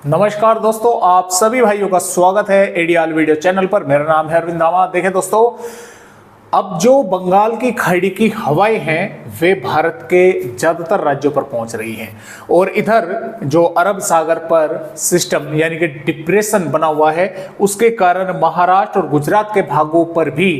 नमस्कार दोस्तों, आप सभी भाइयों का स्वागत है एडीआल वीडियो चैनल पर। मेरा नाम है अरविंद दामा। देखें दोस्तों, अब जो बंगाल की खाड़ी की हवाएं हैं वे भारत के ज़्यादातर राज्यों पर पहुंच रही हैं और इधर जो अरब सागर पर सिस्टम यानी कि डिप्रेशन बना हुआ है उसके कारण महाराष्ट्र और गुजरात के भागों पर भी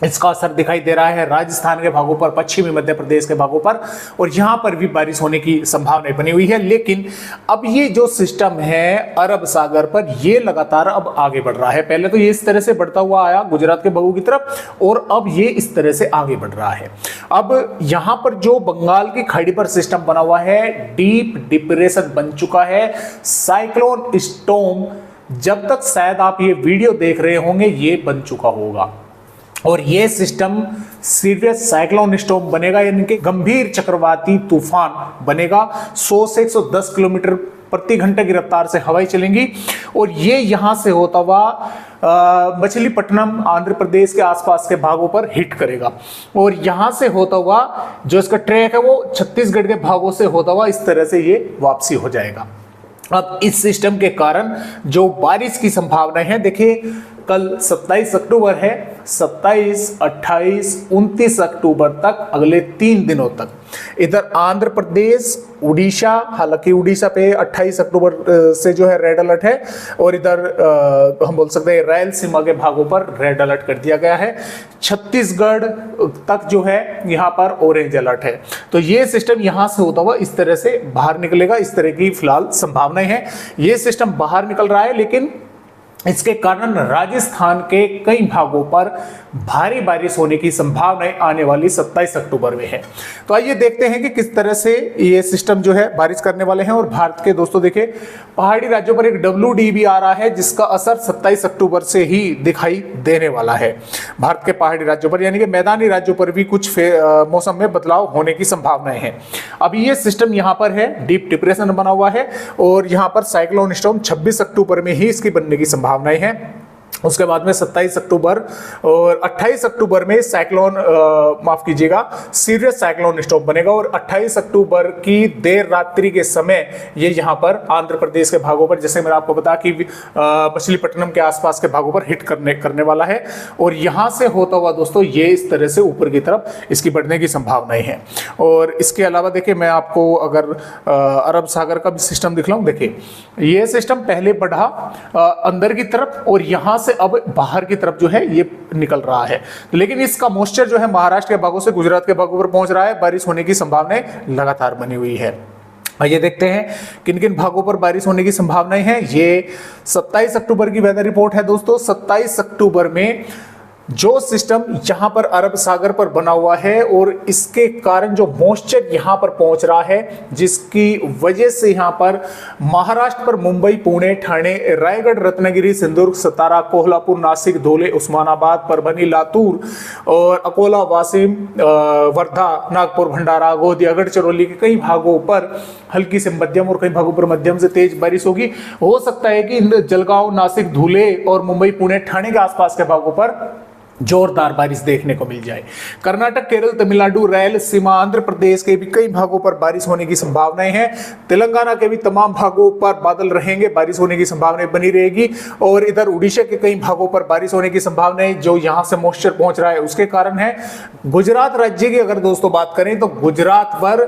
इसका असर दिखाई दे रहा है। राजस्थान के भागों पर, पश्चिमी मध्य प्रदेश के भागों पर और यहां पर भी बारिश होने की संभावना बनी हुई है। लेकिन अब ये जो सिस्टम है अरब सागर पर, ये लगातार अब आगे बढ़ रहा है। पहले तो ये इस तरह से बढ़ता हुआ आया गुजरात के भागों की तरफ और अब ये इस तरह से आगे बढ़ रहा है। अब यहां पर जो बंगाल की खाड़ी पर सिस्टम बना हुआ है, डीप डिप्रेशन बन चुका है, साइक्लोन स्टॉर्म। जब तक शायद आप ये वीडियो देख रहे होंगे ये बन चुका होगा और ये सिस्टम सीरियस साइक्लोन स्टॉर्म बनेगा, यानी कि गंभीर चक्रवाती तूफान बनेगा। 100 से 110 किलोमीटर प्रति घंटे की रफ्तार से हवाएं चलेंगी और ये यहां से होता हुआ मछलीपट्टनम आंध्र प्रदेश के आसपास के भागों पर हिट करेगा और यहां से होता हुआ जो इसका ट्रैक है वो छत्तीसगढ़ के भागों से होता हुआ इस तरह से ये वापसी हो जाएगा। अब इस सिस्टम के कारण जो बारिश की संभावना है, देखिए कल 27 अक्टूबर है, 27, 28, 29 अक्टूबर तक, अगले 3 दिनों तक इधर आंध्र प्रदेश, उड़ीसा, हालांकि उड़ीसा पे 28 अक्टूबर से जो है रेड अलर्ट है और इधर हम बोल सकते हैं रायलसीमा के भागों पर रेड अलर्ट कर दिया गया है। छत्तीसगढ़ तक जो है यहाँ पर ऑरेंज अलर्ट है। तो ये सिस्टम यहाँ से होता हुआ इस तरह से बाहर निकलेगा, इस तरह की फिलहाल संभावनाएं हैं। ये सिस्टम बाहर निकल रहा है लेकिन इसके कारण राजस्थान के कई भागों पर भारी बारिश होने की संभावनाएं आने वाली 27 अक्टूबर में है। तो आइए देखते हैं कि किस तरह से ये सिस्टम जो है बारिश करने वाले हैं। और भारत के दोस्तों देखिए, पहाड़ी राज्यों पर एक WD भी आ रहा है जिसका असर 27 अक्टूबर से ही दिखाई देने वाला है। भारत के पहाड़ी राज्यों पर यानी कि मैदानी राज्यों पर भी कुछ मौसम में बदलाव होने की संभावनाएं हैं। अभी ये सिस्टम यहाँ पर है, डीप डिप्रेशन बना हुआ है और यहाँ पर साइक्लोन स्टॉर्म 26 अक्टूबर में ही इसकी बनने की संभावनाएं हैं। उसके बाद में 27 अक्टूबर और 28 अक्टूबर में साइक्लोन माफ कीजिएगा सीरियस साइक्लोन स्टॉर्म बनेगा और 28 अक्टूबर की देर रात्रि के समय ये यहाँ पर आंध्र प्रदेश के भागों पर, जैसे मैंने आपको बताया कि मछलीपट्टनम के आसपास के भागों पर हिट करने वाला है और यहाँ से होता हुआ दोस्तों ये इस तरह से ऊपर की तरफ इसकी बढ़ने की संभावनाएं हैं। और इसके अलावा देखिए, मैं आपको अगर अरब सागर का भी सिस्टम दिखलाऊं, देखिए ये सिस्टम पहले बढ़ा अंदर की तरफ और यहाँ से अब बाहर की तरफ जो है ये निकल रहा है, लेकिन इसका मॉइस्चर जो है महाराष्ट्र के भागों से गुजरात के भागों पर पहुंच रहा है। बारिश होने की संभावनाएं लगातार बनी हुई है। आइए देखते हैं किन किन भागों पर बारिश होने की संभावनाएं हैं। ये 27 अक्टूबर की वेदर रिपोर्ट है दोस्तों। 27 अक्टूबर में जो सिस्टम यहां पर अरब सागर पर बना हुआ है और इसके कारण जो मॉइस्चर यहां पर पहुंच रहा है, जिसकी वजह से यहां पर महाराष्ट्र पर मुंबई, पुणे, ठाणे, रायगढ़, रत्नागिरी, सिंधुदुर्ग, सतारा, कोल्हापुर, नासिक, धुले, उस्मानाबाद, परभणी, लातूर और अकोला, वाशिम, वर्धा, नागपुर, भंडारा, गोंदिया, गढ़चिरौली के कई भागों पर हल्की से मध्यम और कई भागों पर मध्यम से तेज बारिश होगी। हो सकता है कि जलगांव, नासिक, धुले और मुंबई, पुणे, ठाणे के आसपास के भागों पर जोरदार बारिश देखने को मिल जाए। कर्नाटक, केरल, तमिलनाडु, रायलसीमा, आंध्र प्रदेश के भी कई भागों पर बारिश होने की संभावनाएं हैं। तेलंगाना के भी तमाम भागों पर बादल रहेंगे, बारिश होने की संभावनाएं बनी रहेगी और इधर उड़ीसा के कई भागों पर बारिश होने की संभावनाएं जो यहां से मॉइस्चर पहुंच रहा है उसके कारण है। गुजरात राज्य की अगर दोस्तों बात करें तो गुजरात पर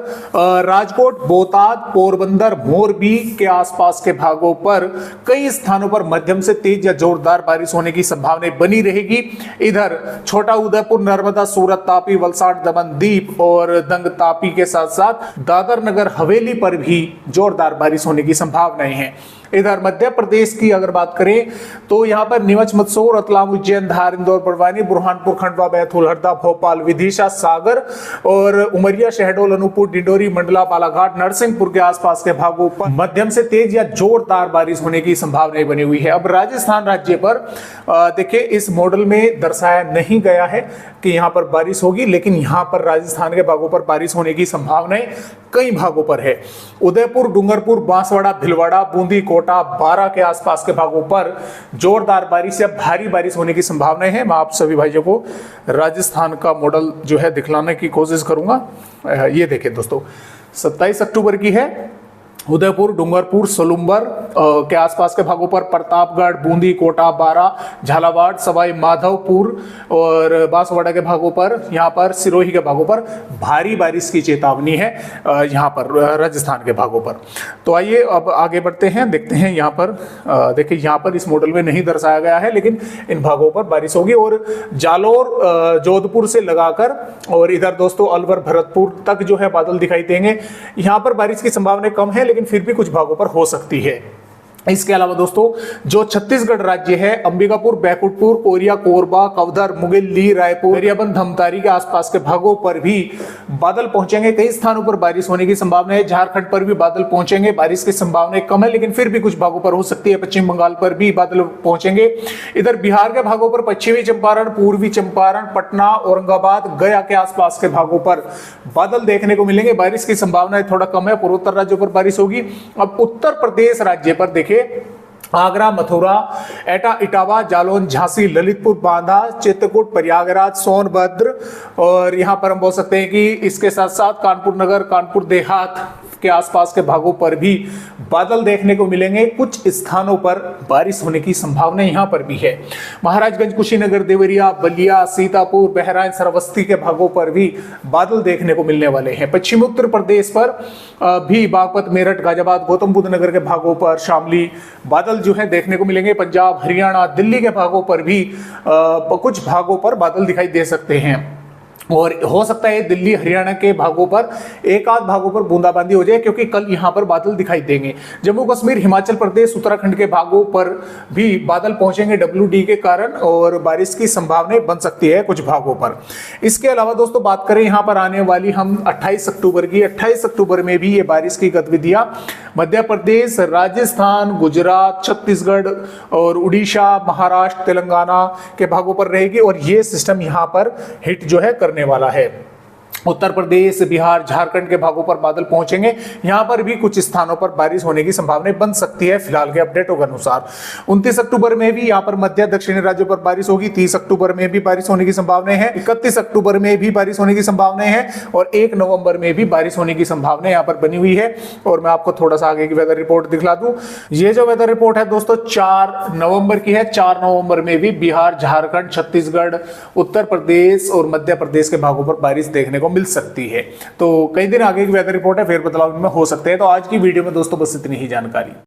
राजकोट, बोटाद, पोरबंदर, मोरबी के आसपास के भागों पर कई स्थानों पर मध्यम से तेज या जोरदार बारिश होने की संभावनाएं बनी रहेगी। इधर छोटा उदयपुर, नर्मदा, सूरत, तापी, वलसाड़, दमन, दीप और दंग तापी के साथ साथ दादर नगर हवेली पर भी जोरदार बारिश होने की संभावनाएं हैं। इधर मध्य प्रदेश की अगर बात करें तो यहाँ पर नीमच, मंदसौर, रतलाम, उज्जैन, धार, इंदौर, बड़वानी, बुरहानपुर, खंडवा, बैतूल, हरदा, भोपाल, विदिशा, सागर और उमरिया, शहडोल, अनूपपुर, डिंडोरी, मंडला, बालाघाट, नरसिंहपुर के आसपास के भागों पर मध्यम से तेज या जोरदार बारिश होने की संभावनाएं बनी हुई है। अब राजस्थान राज्य पर देखिए, इस मॉडल में दर्शाया नहीं गया है कि यहाँ पर बारिश होगी, लेकिन यहाँ पर राजस्थान के भागों पर बारिश होने की संभावनाएं कई भागों पर है। उदयपुर, डूंगरपुर, बांसवाड़ा, भिलवाड़ा, बूंदी, कोटा, बारा के आसपास के भागों पर जोरदार बारिश या भारी बारिश होने की संभावनाएं हैं। मैं आप सभी भाइयों को राजस्थान का मॉडल जो है दिखलाने की कोशिश करूंगा। ये देखिए दोस्तों, 27 अक्टूबर की है। उदयपुर, डूंगरपुर, सोलुम्बर, के आसपास के भागों पर, प्रतापगढ़, बूंदी, कोटा, बारा, झालावाड़, सवाई माधोपुर और बांसवाड़ा के भागों पर, यहाँ पर सिरोही के भागों पर भारी बारिश की चेतावनी है, यहाँ पर राजस्थान के भागों पर। तो आइए अब आगे बढ़ते हैं, देखते हैं यहाँ पर। देखिए यहाँ पर इस मॉडल में नहीं दर्शाया गया है, लेकिन इन भागों पर बारिश होगी और जालोर, जोधपुर से लगाकर और इधर दोस्तों अलवर, भरतपुर तक जो है बादल दिखाई देंगे। यहाँ पर बारिश की संभावना कम है, लेकिन फिर भी कुछ भागों पर हो सकती है। इसके अलावा दोस्तों जो छत्तीसगढ़ राज्य है, अंबिकापुर, बैकुंठपुर, कोरिया, कोरबा, कवधर, मुंगेली, रायपुर, गरियाबंद, धमतारी के आसपास के भागों पर भी बादल पहुंचेंगे। कई स्थानों पर बारिश होने की संभावना है। झारखंड पर भी बादल पहुंचेंगे, बारिश की संभावना कम है, लेकिन फिर भी कुछ भागों पर हो सकती है। पश्चिम बंगाल पर भी बादल पहुंचेंगे। इधर बिहार के भागों पर पश्चिमी चंपारण, पूर्वी चंपारण, पटना, औरंगाबाद, गया के आसपास के भागों पर बादल देखने को मिलेंगे। बारिश की संभावना थोड़ा कम है। पूर्वोत्तर राज्यों पर बारिश होगी। अब उत्तर प्रदेश राज्य पर देखिए, आगरा, मथुरा, एटा, इटावा, जालौन, झांसी, ललितपुर, बांदा, चित्रकूट, प्रयागराज, सोनभद्र और यहां पर हम बोल सकते हैं कि इसके साथ साथ कानपुर नगर, कानपुर देहात के आसपास के भागों पर भी बादल देखने को मिलेंगे। कुछ स्थानों पर बारिश होने की संभावना यहां पर भी है। महाराजगंज, कुशीनगर, देवरिया, बलिया, सीतापुर, बहराइच, श्रावस्ती के भागों पर भी बादल देखने को मिलने वाले हैं। पश्चिमी उत्तर प्रदेश पर भी बागपत, मेरठ, गाजियाबाद, गौतम बुद्ध नगर के भागों पर, शामली बादल जो है देखने को मिलेंगे। पंजाब, हरियाणा, दिल्ली के भागों पर भी कुछ भागों पर बादल दिखाई दे सकते हैं और हो सकता है दिल्ली, हरियाणा के भागों पर एक आध भागों पर बूंदाबांदी हो जाए, क्योंकि कल यहां पर बादल दिखाई देंगे। जम्मू कश्मीर, हिमाचल प्रदेश, उत्तराखंड के भागों पर भी बादल पहुंचेंगे WD के कारण और बारिश की संभावना बन सकती है कुछ भागों पर। इसके अलावा दोस्तों बात करें यहां पर आने वाली हम 28 अक्टूबर की, 28 अक्टूबर में भी ये बारिश की गतिविधियां मध्य प्रदेश, राजस्थान, गुजरात, छत्तीसगढ़ और उड़ीसा, महाराष्ट्र, तेलंगाना के भागों पर रहेगी और ये सिस्टम यहां पर हिट जो है करने वाला है। उत्तर प्रदेश, बिहार, झारखंड के भागों पर बादल पहुंचेंगे। यहां पर भी कुछ स्थानों पर बारिश होने की संभावना बन सकती है फिलहाल के अपडेटों के अनुसार। 29 अक्टूबर में भी यहां पर मध्य दक्षिणी राज्यों पर बारिश होगी। 30 अक्टूबर में भी बारिश होने की संभावना है। 31 अक्टूबर में भी बारिश होने की संभावना है और 1 नवंबर में भी बारिश होने की संभावना यहां पर बनी हुई है। और मैं आपको थोड़ा सा आगे की वेदर रिपोर्ट दिखला दूं। ये जो वेदर रिपोर्ट है दोस्तों 4 नवंबर की है। 4 नवंबर में भी बिहार, झारखंड, छत्तीसगढ़, उत्तर प्रदेश और मध्य प्रदेश के भागों पर बारिश देखने को मिल सकती है। तो कई दिन आगे की वेदर रिपोर्ट है, फिर बदलाव में हो सकते हैं। तो आज की वीडियो में दोस्तों बस इतनी ही जानकारी।